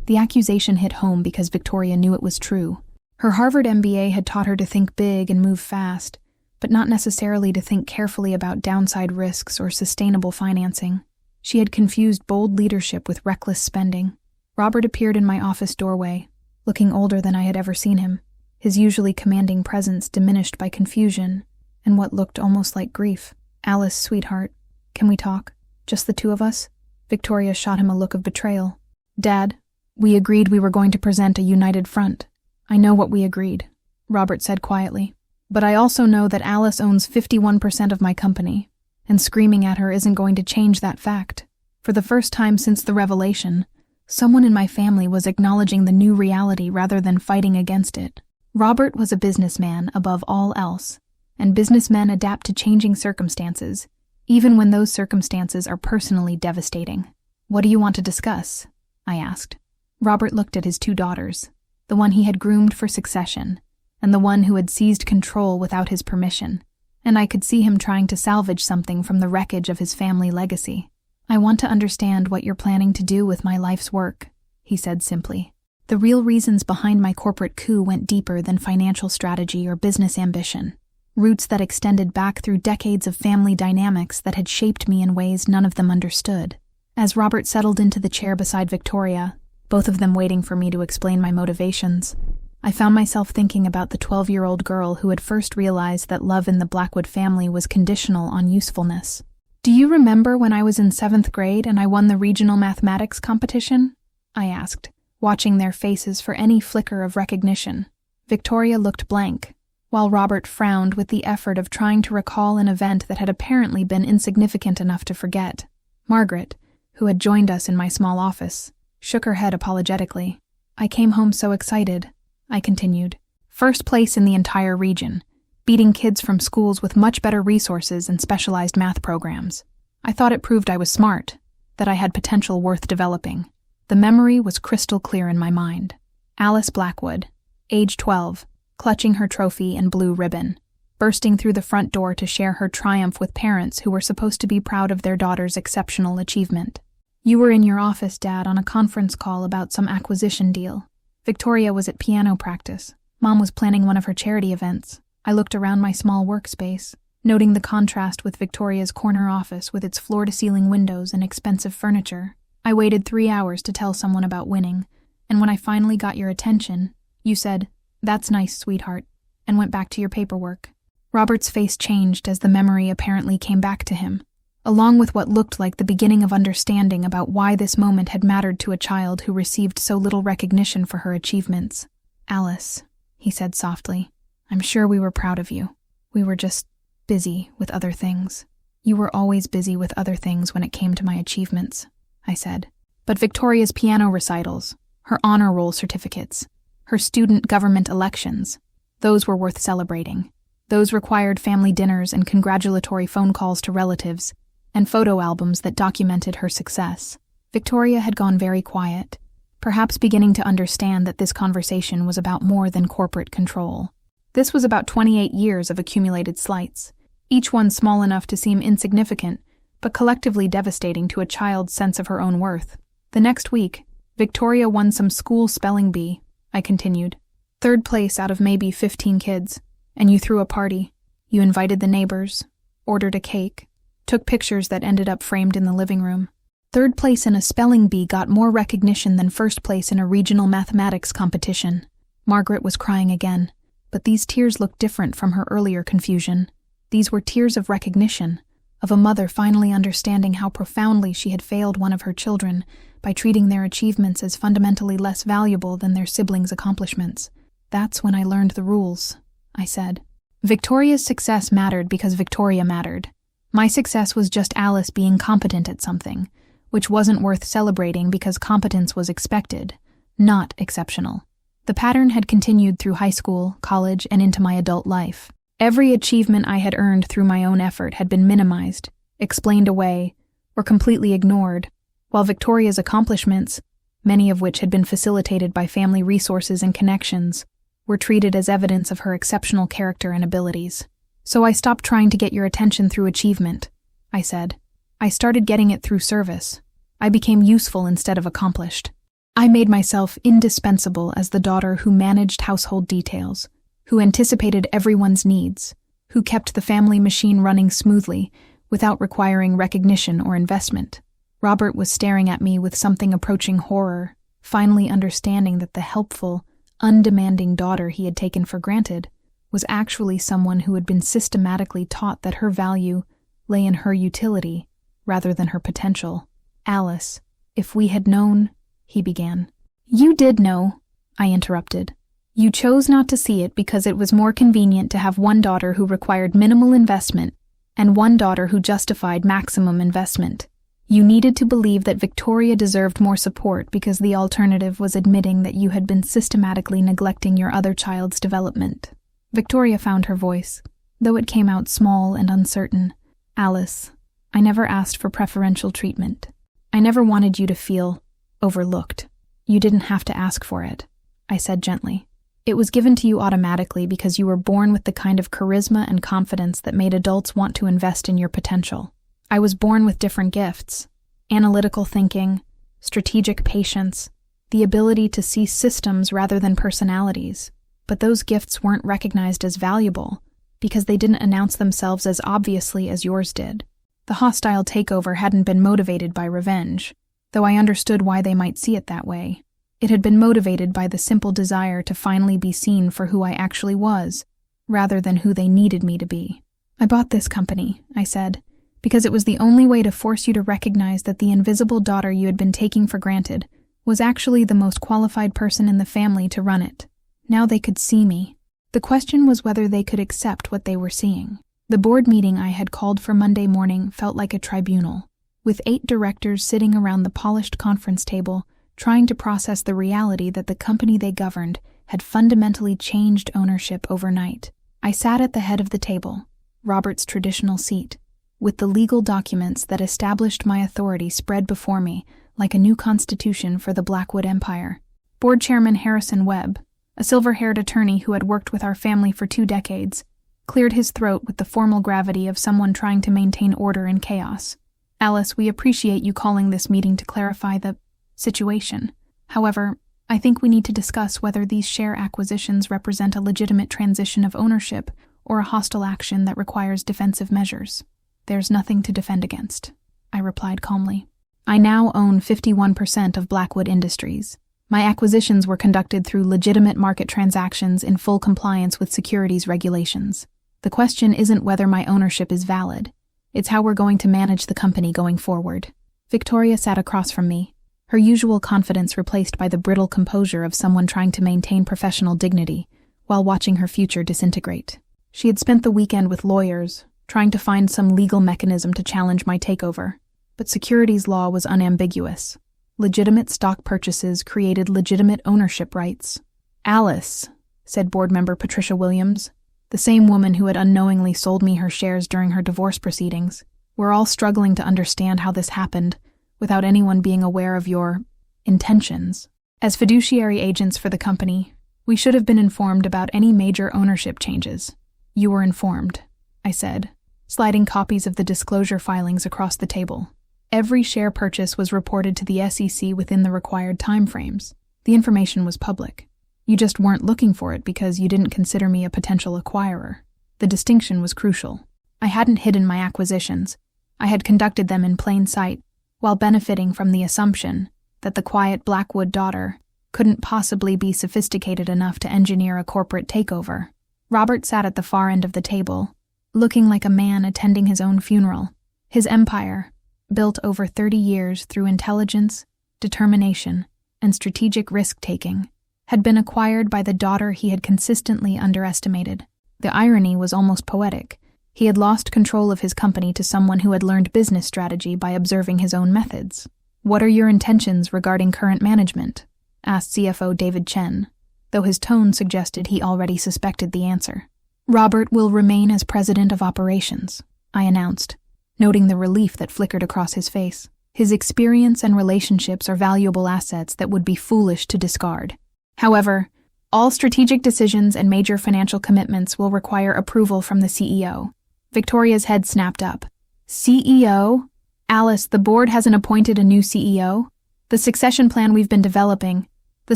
The accusation hit home because Victoria knew it was true. Her Harvard MBA had taught her to think big and move fast, but not necessarily to think carefully about downside risks or sustainable financing. She had confused bold leadership with reckless spending. Robert appeared in my office doorway, looking older than I had ever seen him, his usually commanding presence diminished by confusion and what looked almost like grief. "Alice, sweetheart, can we talk? Just the two of us?" Victoria shot him a look of betrayal. "Dad, we agreed we were going to present a united front." "I know what we agreed," Robert said quietly. "But I also know that Alice owns 51% of my company, and screaming at her isn't going to change that fact. For the first time since the revelation, someone in my family was acknowledging the new reality rather than fighting against it." Robert was a businessman above all else, and businessmen adapt to changing circumstances, even when those circumstances are personally devastating. "What do you want to discuss?" I asked. Robert looked at his two daughters, the one he had groomed for succession, and the one who had seized control without his permission, and I could see him trying to salvage something from the wreckage of his family legacy. "I want to understand what you're planning to do with my life's work," he said simply. "The real reasons behind my corporate coup went deeper than financial strategy or business ambition, roots that extended back through decades of family dynamics that had shaped me in ways none of them understood." As Robert settled into the chair beside Victoria, both of them waiting for me to explain my motivations, I found myself thinking about the 12-year-old girl who had first realized that love in the Blackwood family was conditional on usefulness. "Do you remember when I was in 7th grade and I won the regional mathematics competition?" I asked, watching their faces for any flicker of recognition. Victoria looked blank, while Robert frowned with the effort of trying to recall an event that had apparently been insignificant enough to forget. Margaret, who had joined us in my small office, shook her head apologetically. "I came home so excited," I continued. "First place in the entire region, beating kids from schools with much better resources and specialized math programs. I thought it proved I was smart, that I had potential worth developing." The memory was crystal clear in my mind. Alice Blackwood, age 12, clutching her trophy and blue ribbon, bursting through the front door to share her triumph with parents who were supposed to be proud of their daughter's exceptional achievement. "You were in your office, Dad, on a conference call about some acquisition deal. Victoria was at piano practice. Mom was planning one of her charity events." I looked around my small workspace, noting the contrast with Victoria's corner office with its floor-to-ceiling windows and expensive furniture. "I waited 3 hours to tell someone about winning, and when I finally got your attention, you said, 'That's nice, sweetheart,' and went back to your paperwork." Robert's face changed as the memory apparently came back to him, along with what looked like the beginning of understanding about why this moment had mattered to a child who received so little recognition for her achievements. "Alice," he said softly, "I'm sure we were proud of you. We were just busy with other things. You were always busy with other things when it came to my achievements, I said. But Victoria's piano recitals, her honor roll certificates, her student government elections, those were worth celebrating. Those required family dinners and congratulatory phone calls to relatives, and photo albums that documented her success. Victoria had gone very quiet, perhaps beginning to understand that this conversation was about more than corporate control. This was about 28 years of accumulated slights, each one small enough to seem insignificant, but collectively devastating to a child's sense of her own worth. The next week, Victoria won some school spelling bee, I continued. 3rd place out of maybe 15 kids, and you threw a party. You invited the neighbors, ordered a cake, took pictures that ended up framed in the living room. 3rd place in a spelling bee got more recognition than 1st place in a regional mathematics competition. Margaret was crying again, but these tears looked different from her earlier confusion. These were tears of recognition, of a mother finally understanding how profoundly she had failed one of her children by treating their achievements as fundamentally less valuable than their siblings' accomplishments. That's when I learned the rules, I said. Victoria's success mattered because Victoria mattered. My success was just Alice being competent at something, which wasn't worth celebrating because competence was expected, not exceptional. The pattern had continued through high school, college, and into my adult life. Every achievement I had earned through my own effort had been minimized, explained away, or completely ignored, while Victoria's accomplishments, many of which had been facilitated by family resources and connections, were treated as evidence of her exceptional character and abilities. So I stopped trying to get your attention through achievement, I said. I started getting it through service. I became useful instead of accomplished. I made myself indispensable as the daughter who managed household details, who anticipated everyone's needs, who kept the family machine running smoothly without requiring recognition or investment. Robert was staring at me with something approaching horror, finally understanding that the helpful, undemanding daughter he had taken for granted was actually someone who had been systematically taught that her value lay in her utility rather than her potential. Alice, if we had known, he began. You did know, I interrupted. You chose not to see it because it was more convenient to have one daughter who required minimal investment and one daughter who justified maximum investment. You needed to believe that Victoria deserved more support because the alternative was admitting that you had been systematically neglecting your other child's development. Victoria found her voice, though it came out small and uncertain. Alice, I never asked for preferential treatment. I never wanted you to feel overlooked. You didn't have to ask for it, I said gently. It was given to you automatically because you were born with the kind of charisma and confidence that made adults want to invest in your potential. I was born with different gifts: analytical thinking, strategic patience, the ability to see systems rather than personalities. But those gifts weren't recognized as valuable because they didn't announce themselves as obviously as yours did. The hostile takeover hadn't been motivated by revenge, though I understood why they might see it that way. It had been motivated by the simple desire to finally be seen for who I actually was, rather than who they needed me to be. I bought this company, I said, because it was the only way to force you to recognize that the invisible daughter you had been taking for granted was actually the most qualified person in the family to run it. Now they could see me. The question was whether they could accept what they were seeing. The board meeting I had called for Monday morning felt like a tribunal, with 8 directors sitting around the polished conference table trying to process the reality that the company they governed had fundamentally changed ownership overnight. I sat at the head of the table, Robert's traditional seat, with the legal documents that established my authority spread before me like a new constitution for the Blackwood Empire. Board Chairman Harrison Webb, a silver-haired attorney who had worked with our family for 2 decades, cleared his throat with the formal gravity of someone trying to maintain order in chaos. Alice, we appreciate you calling this meeting to clarify the situation. However, I think we need to discuss whether these share acquisitions represent a legitimate transition of ownership or a hostile action that requires defensive measures. There's nothing to defend against, I replied calmly. I now own 51% of Blackwood Industries. My acquisitions were conducted through legitimate market transactions in full compliance with securities regulations. The question isn't whether my ownership is valid. It's how we're going to manage the company going forward. Victoria sat across from me, her usual confidence replaced by the brittle composure of someone trying to maintain professional dignity while watching her future disintegrate. She had spent the weekend with lawyers, trying to find some legal mechanism to challenge my takeover. But securities law was unambiguous. Legitimate stock purchases created legitimate ownership rights. "Alice," said board member Patricia Williams, the same woman who had unknowingly sold me her shares during her divorce proceedings. "We're all struggling to understand how this happened without anyone being aware of your intentions. As fiduciary agents for the company, we should have been informed about any major ownership changes." "You were informed," I said, sliding copies of the disclosure filings across the table. "Every share purchase was reported to the SEC within the required timeframes. The information was public. You just weren't looking for it because you didn't consider me a potential acquirer." The distinction was crucial. I hadn't hidden my acquisitions. I had conducted them in plain sight, while benefiting from the assumption that the quiet Blackwood daughter couldn't possibly be sophisticated enough to engineer a corporate takeover. Robert sat at the far end of the table, looking like a man attending his own funeral. His empire, built over 30 years through intelligence, determination, and strategic risk-taking, had been acquired by the daughter he had consistently underestimated. The irony was almost poetic. He had lost control of his company to someone who had learned business strategy by observing his own methods. "What are your intentions regarding current management?" asked CFO David Chen, though his tone suggested he already suspected the answer. "Robert will remain as president of operations," I announced, noting the relief that flickered across his face. "His experience and relationships are valuable assets that would be foolish to discard. However, all strategic decisions and major financial commitments will require approval from the CEO." Victoria's head snapped up. "CEO? Alice, the board hasn't appointed a new CEO? The succession plan we've been developing." "The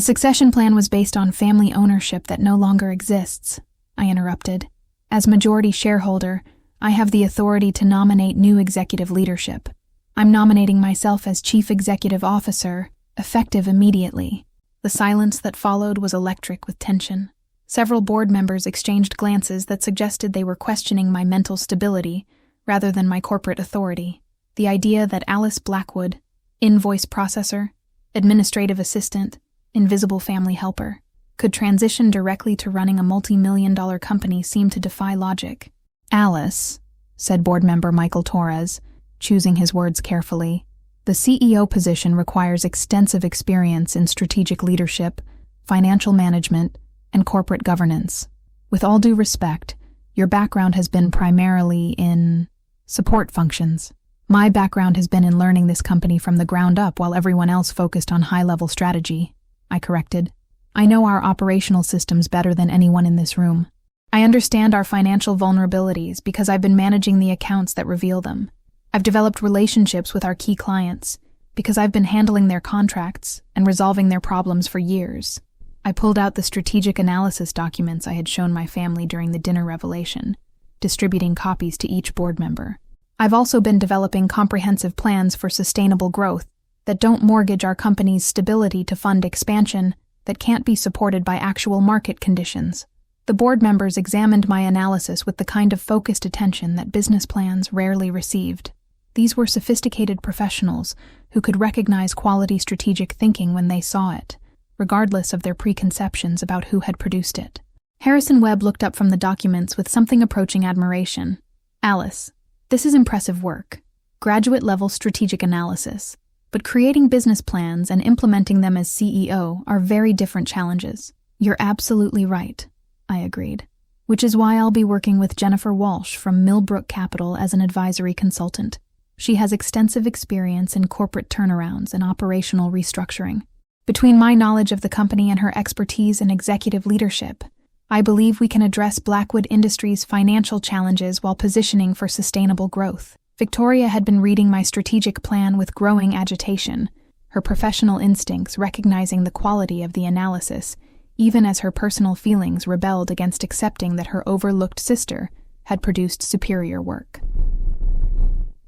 succession plan was based on family ownership that no longer exists," I interrupted. "As majority shareholder, I have the authority to nominate new executive leadership. I'm nominating myself as Chief Executive Officer, effective immediately." The silence that followed was electric with tension. Several board members exchanged glances that suggested they were questioning my mental stability rather than my corporate authority. The idea that Alice Blackwood, invoice processor, administrative assistant, invisible family helper, could transition directly to running a multi-million-dollar company seemed to defy logic. "Alice," said board member Michael Torres, choosing his words carefully, "the CEO position requires extensive experience in strategic leadership, financial management, and corporate governance. With all due respect, your background has been primarily in support functions. My background has been in learning this company from the ground up while everyone else focused on high-level strategy," I corrected. "I know our operational systems better than anyone in this room. I understand our financial vulnerabilities because I've been managing the accounts that reveal them. I've developed relationships with our key clients because I've been handling their contracts and resolving their problems for years." I pulled out the strategic analysis documents I had shown my family during the dinner revelation, distributing copies to each board member. "I've also been developing comprehensive plans for sustainable growth that don't mortgage our company's stability to fund expansion that can't be supported by actual market conditions." The board members examined my analysis with the kind of focused attention that business plans rarely received. These were sophisticated professionals who could recognize quality strategic thinking when they saw it, regardless of their preconceptions about who had produced it. Harrison Webb looked up from the documents with something approaching admiration. "Alice, this is impressive work. Graduate-level strategic analysis. But creating business plans and implementing them as CEO are very different challenges." "You're absolutely right," I agreed, "which is why I'll be working with Jennifer Walsh from Millbrook Capital as an advisory consultant. She has extensive experience in corporate turnarounds and operational restructuring. Between my knowledge of the company and her expertise in executive leadership, I believe we can address Blackwood Industries' financial challenges while positioning for sustainable growth." Victoria had been reading my strategic plan with growing agitation, her professional instincts recognizing the quality of the analysis, even as her personal feelings rebelled against accepting that her overlooked sister had produced superior work.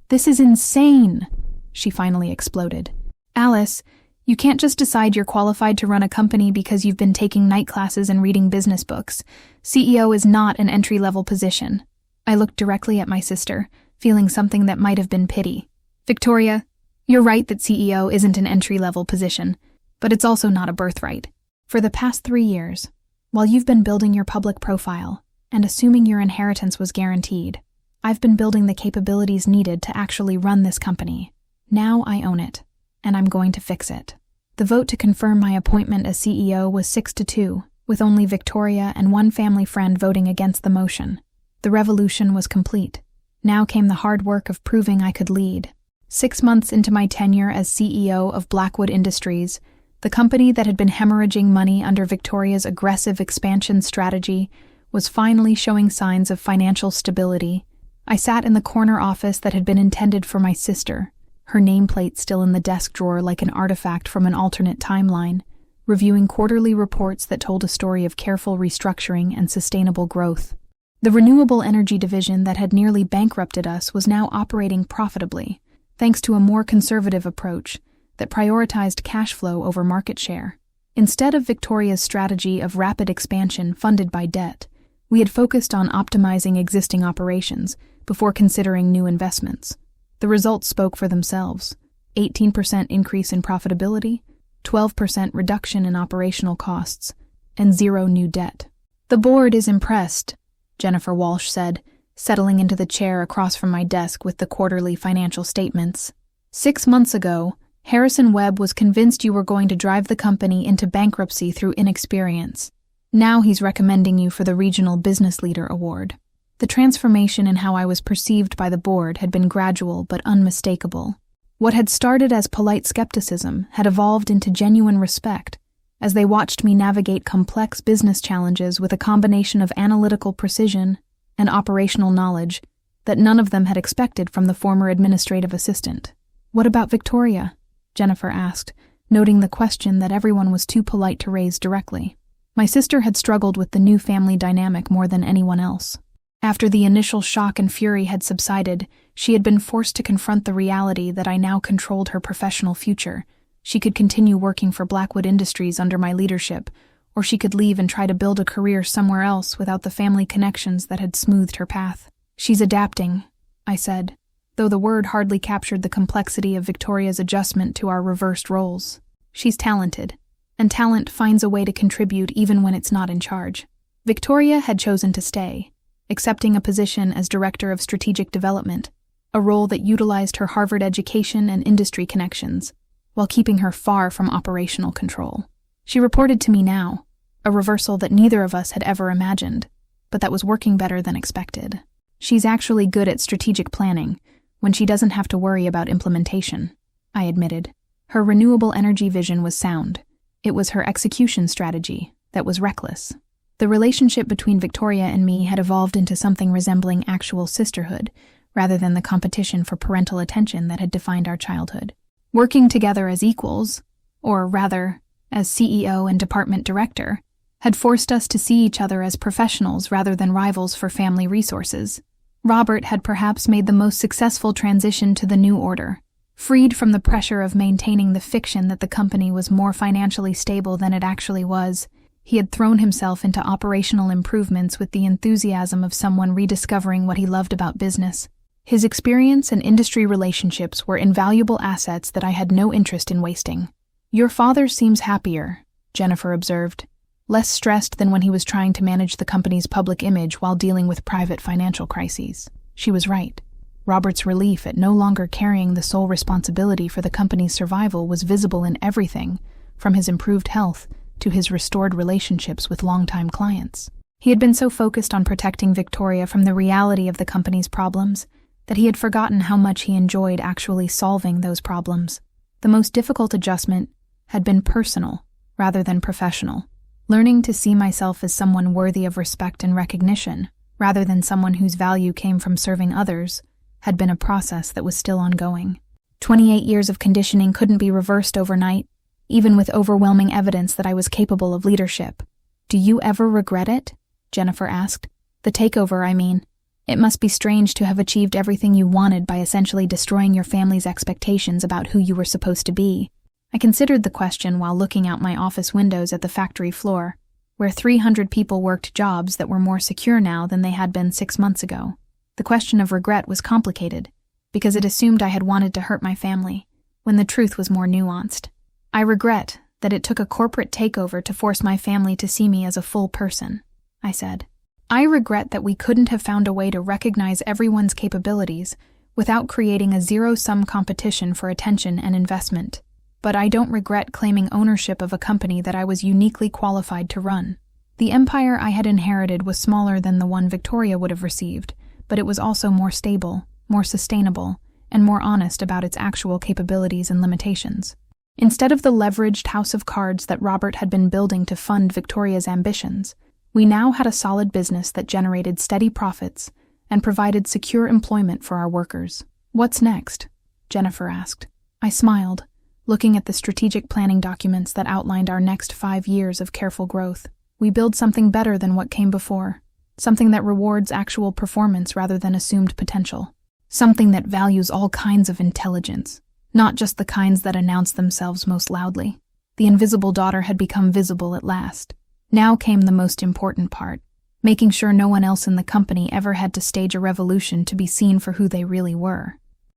"This is insane," she finally exploded. "Alice, you can't just decide you're qualified to run a company because you've been taking night classes and reading business books. CEO is not an entry-level position." I looked directly at my sister, feeling something that might have been pity. "Victoria, you're right that CEO isn't an entry-level position, but it's also not a birthright. For the past 3 years, while you've been building your public profile and assuming your inheritance was guaranteed, I've been building the capabilities needed to actually run this company. Now I own it, and I'm going to fix it. The vote to confirm my appointment as CEO was 6-2, with only Victoria and one family friend voting against the motion. The revolution was complete. Now came the hard work of proving I could lead. 6 months into my tenure as CEO of Blackwood Industries, the company that had been hemorrhaging money under Victoria's aggressive expansion strategy was finally showing signs of financial stability. I sat in the corner office that had been intended for my sister, her nameplate still in the desk drawer like an artifact from an alternate timeline, reviewing quarterly reports that told a story of careful restructuring and sustainable growth. The renewable energy division that had nearly bankrupted us was now operating profitably, thanks to a more conservative approach that prioritized cash flow over market share. Instead of Victoria's strategy of rapid expansion funded by debt, we had focused on optimizing existing operations before considering new investments. The results spoke for themselves: 18% increase in profitability, 12% reduction in operational costs, and 0 new debt. "The board is impressed," Jennifer Walsh said, settling into the chair across from my desk with the quarterly financial statements. "6 months ago, Harrison Webb was convinced you were going to drive the company into bankruptcy through inexperience. Now he's recommending you for the Regional Business Leader Award." The transformation in how I was perceived by the board had been gradual but unmistakable. What had started as polite skepticism had evolved into genuine respect as they watched me navigate complex business challenges with a combination of analytical precision and operational knowledge that none of them had expected from the former administrative assistant. "What about Victoria?" Jennifer asked, noting the question that everyone was too polite to raise directly. My sister had struggled with the new family dynamic more than anyone else. After the initial shock and fury had subsided, she had been forced to confront the reality that I now controlled her professional future. She could continue working for Blackwood Industries under my leadership, or she could leave and try to build a career somewhere else without the family connections that had smoothed her path. "She's adapting," I said, though the word hardly captured the complexity of Victoria's adjustment to our reversed roles. "She's talented, and talent finds a way to contribute even when it's not in charge." Victoria had chosen to stay, accepting a position as Director of Strategic Development, a role that utilized her Harvard education and industry connections, while keeping her far from operational control. She reported to me now, a reversal that neither of us had ever imagined, but that was working better than expected. "She's actually good at strategic planning, when she doesn't have to worry about implementation," I admitted. Her renewable energy vision was sound. It was her execution strategy that was reckless. The relationship between Victoria and me had evolved into something resembling actual sisterhood, rather than the competition for parental attention that had defined our childhood. Working together as equals, or rather, as CEO and department director, had forced us to see each other as professionals rather than rivals for family resources. Robert had perhaps made the most successful transition to the new order. Freed from the pressure of maintaining the fiction that the company was more financially stable than it actually was, he had thrown himself into operational improvements with the enthusiasm of someone rediscovering what he loved about business. His experience and industry relationships were invaluable assets that I had no interest in wasting. "Your father seems happier," Jennifer observed, "less stressed than when he was trying to manage the company's public image while dealing with private financial crises." She was right. Robert's relief at no longer carrying the sole responsibility for the company's survival was visible in everything, from his improved health to his restored relationships with longtime clients. He had been so focused on protecting Victoria from the reality of the company's problems that he had forgotten how much he enjoyed actually solving those problems. The most difficult adjustment had been personal rather than professional, learning to see myself as someone worthy of respect and recognition, rather than someone whose value came from serving others, had been a process that was still ongoing. 28 years of conditioning couldn't be reversed overnight, even with overwhelming evidence that I was capable of leadership. "Do you ever regret it?" Jennifer asked. "The takeover, I mean. It must be strange to have achieved everything you wanted by essentially destroying your family's expectations about who you were supposed to be." I considered the question while looking out my office windows at the factory floor, where 300 people worked jobs that were more secure now than they had been 6 months ago. The question of regret was complicated, because it assumed I had wanted to hurt my family, when the truth was more nuanced. "I regret that it took a corporate takeover to force my family to see me as a full person," I said. I regret that we couldn't have found a way to recognize everyone's capabilities without creating a zero-sum competition for attention and investment. But I don't regret claiming ownership of a company that I was uniquely qualified to run. The empire I had inherited was smaller than the one Victoria would have received, but it was also more stable, more sustainable, and more honest about its actual capabilities and limitations. Instead of the leveraged house of cards that Robert had been building to fund Victoria's ambitions, we now had a solid business that generated steady profits and provided secure employment for our workers. "What's next?" Jennifer asked. I smiled, looking at the strategic planning documents that outlined our next 5 years of careful growth. We build something better than what came before, something that rewards actual performance rather than assumed potential, something that values all kinds of intelligence, not just the kinds that announce themselves most loudly. The invisible daughter had become visible at last. Now came the most important part, making sure no one else in the company ever had to stage a revolution to be seen for who they really were.